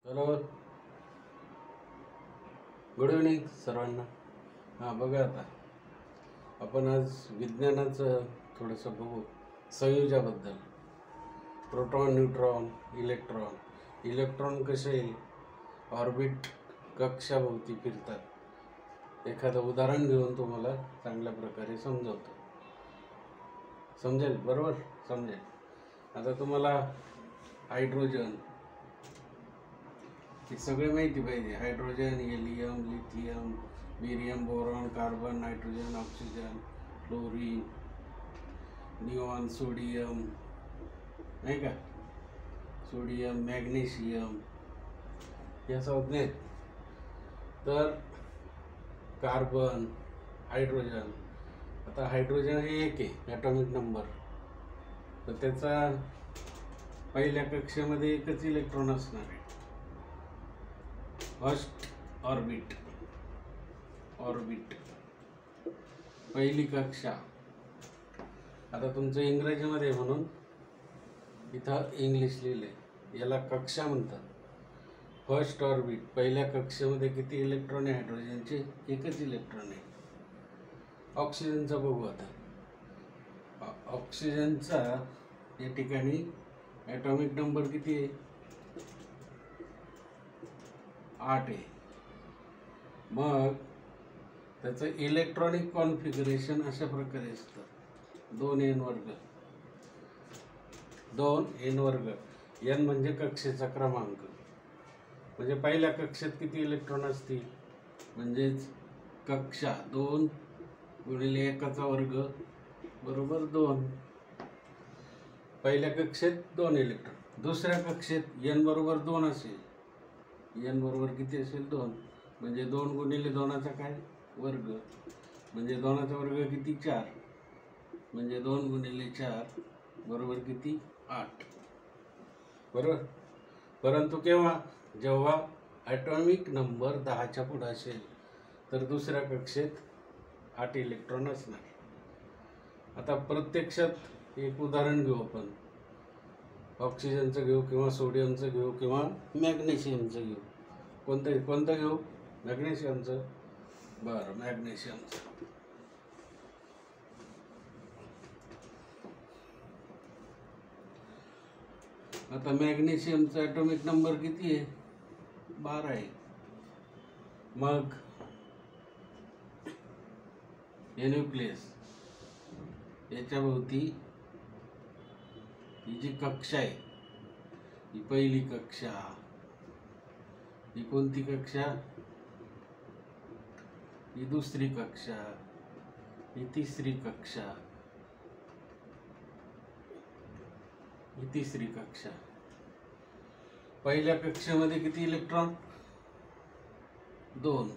Hello, good evening सर्वांना. हां, बघा आता आपण आज विज्ञानाचं थोडंसं बघू. संयोजाबद्दल. Proton, neutron, electron. इलेक्ट्रॉन कसे ऑर्बिट कक्षाभोवती फिरतात. एखादं उदाहरण घेऊन तुम्हाला चांगल्या प्रकारे समजवतो. समजेल? बरोबर समजेल. आता तुम्हाला हायड्रोजन हे सगळे माहिती पाहिजे. Hydrogen, helium, lithium, barium, boron, carbon, nitrogen, oxygen, fluorine, neon, sodium, नाही का, सोडियम, मॅग्नेशियम या संज्ञा आहेत. तर कार्बन, हायड्रोजन. आता हायड्रोजन हे एक आहे ॲटॉमिक नंबर. तर त्याचा पहिल्या कक्षेमध्ये एकच इलेक्ट्रॉन असणार आहे. फर्स्ट ऑर्बिट पहिली कक्षा. आता तुमचं इंग्रजीमध्ये म्हणून इथं इंग्लिश लिहिलंय. याला कक्षा म्हणतात. फर्स्ट ऑर्बिट पहिल्या कक्षेमध्ये किती इलेक्ट्रॉन आहे? हायड्रोजनचे एकच इलेक्ट्रॉन आहे. ऑक्सिजनचा बघू आता. ऑक्सिजनचा या ठिकाणी ॲटॉमिक नंबर किती आहे? 8 आहे. मग त्याचं इलेक्ट्रॉनिक कॉन्फिगरेशन अशा प्रकारे असतं. 2n वर्ग. n म्हणजे कक्षेचा क्रमांक. म्हणजे पहिल्या कक्षेत किती इलेक्ट्रॉन असतील? म्हणजेच कक्षा 2 गुणिले 1चा वर्ग बरोबर 2. पहिल्या कक्षेत 2 इलेक्ट्रॉन. दुसऱ्या कक्षेत n बरोबर 2 असेल. n बरोबर किती असेल? 2. म्हणजे 2 गुणिले 2चा काय? वर्ग. म्हणजे 2चा वर्ग किती? 4. म्हणजे 2 गुणिले 4 बरोबर किती? 8. बरोबर. परंतु केव्हा? जेव्हा ॲटॉमिक नंबर 10च्या पुढे असेल तर दुसऱ्या कक्षेत 8 इलेक्ट्रॉन असणार. आता प्रत्यक्षात एक उदाहरण घेऊ आपण. ऑक्सिजनचं घेऊ किंवा सोडियमचं घेऊ किंवा मॅग्नेशियमचं घेऊ. कोणतं घेऊ? मॅग्नेशियमचं. बरं, मॅग्नेशियमचं. आता मॅग्नेशियमचा ॲटॉमिक नंबर किती आहे? 12 आहे. मग हे न्यूक्लियस याच्या भोवती ही जी कक्षा आहे ही पहिली कक्षा. ही कोणती कक्षा? ही दुसरी कक्षा. ही तिसरी कक्षा. ही तिसरी कक्षा. पहिल्या कक्षेमध्ये किती इलेक्ट्रॉन? 2.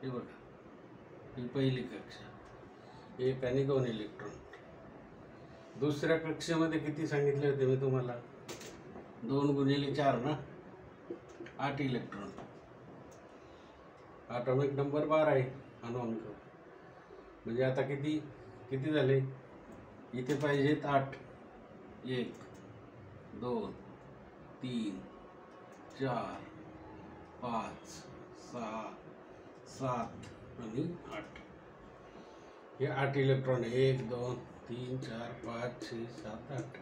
हे बघा, ही पहिली कक्षा. 1 आणि 2 इलेक्ट्रॉन. दुसऱ्या कक्षेमध्ये किती सांगितले होते मी तुम्हाला? 2 गुणिले 4 ना, 8 इलेक्ट्रॉन. ॲटॉमिक नंबर 12 आहे अणुअंक. म्हणजे आता किती झाले? इथे पाहिजेत 8. 1 2 3 4 5 6 7 आणि 8. हे 8 इलेक्ट्रॉन. 1 2 3 4 5 6 7 8.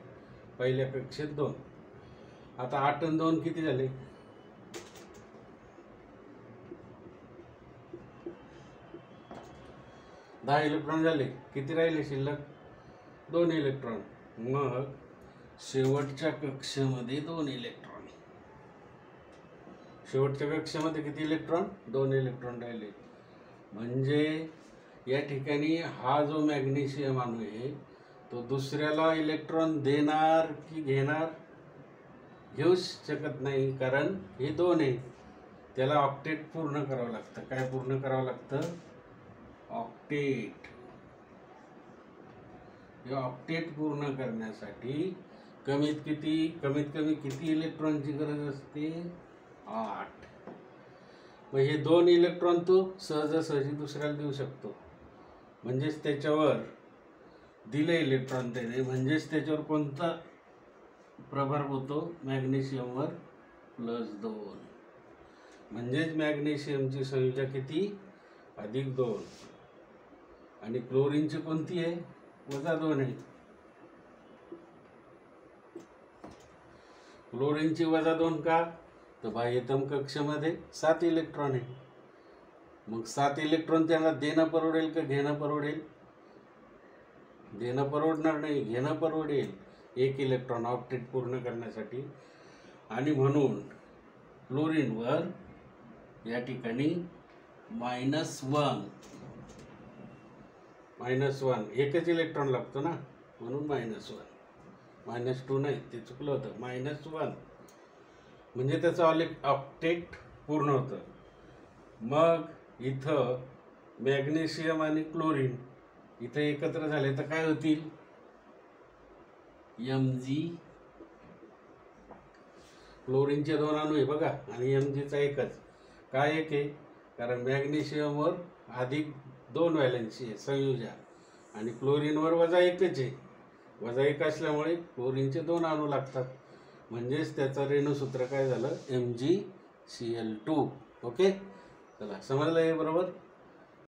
पहिल्या कक्षेत 2. आता 8 आणि 2 किती झाले? 10 इलेक्ट्रॉन झाले. किती राहिले शिल्लक? 2 इलेक्ट्रॉन. मग शेवटच्या कक्षेमध्ये 2 इलेक्ट्रॉन. शेवटच्या कक्षेमध्ये किती इलेक्ट्रॉन? 2 इलेक्ट्रॉन राहिले. म्हणजे या ठिकाणी हा जो मॅग्नेशियम अणू आहे तो दुसऱ्याला इलेक्ट्रॉन देणार की घेणार? घेऊच शकत नाही, कारण हे 2 आहे. त्याला ऑक्टेट पूर्ण करावं लागतं. काय पूर्ण करावं लागतं? ऑक्टेट. हे ऑक्टेट पूर्ण करण्यासाठी कमीत कमी किती इलेक्ट्रॉनची गरज असते? 8. मग हे 2 इलेक्ट्रॉन तो सहजासहजी दुसऱ्याला देऊ शकतो. म्हणजेच त्याच्यावर दिले इलेक्ट्रॉन त्याने, म्हणजेच त्याच्यावर कोणता प्रभाव होतो? मॅग्नेशियमवर +2, म्हणजेच मॅग्नेशियमची संयुजा किती +2, आणि क्लोरीनची कोणती आहे -2 आहे. क्लोरीनची -2 का, तर बाह्यतम कक्षेमध्ये 7 इलेक्ट्रॉन आहे. मग 7 इलेक्ट्रॉन त्यांना देणं परवडेल का घेणं परवडेल? देणं परवडणार नाही, घेणं परवडेल 1 इलेक्ट्रॉन ऑक्टेट पूर्ण करण्यासाठी. आणि म्हणून क्लोरीनवर या ठिकाणी -1 एकच इलेक्ट्रॉन लागतो ना, म्हणून -1 -2 नाही, ते चुकलं होतं. -1 म्हणजे त्याचं ऑक्टेट पूर्ण होतं. मग इथं मॅग्नेशियम आणि क्लोरीन इथं एकत्र झाले तर काय होतील? Mg. क्लोरीनचे 2 अणू आहे बघा, आणि Mgचा एकच. काय एक आहे? कारण मॅग्नेशियमवर +2 व्हॅलेन्सी आहे संयुजा, आणि क्लोरीनवर -1 आहे. -1 असल्यामुळे क्लोरीनचे 2 अणू लागतात, म्हणजेच त्याचं रेणुसूत्र काय झालं? MgCl2. ओके, चला समजलं हे बरोबर.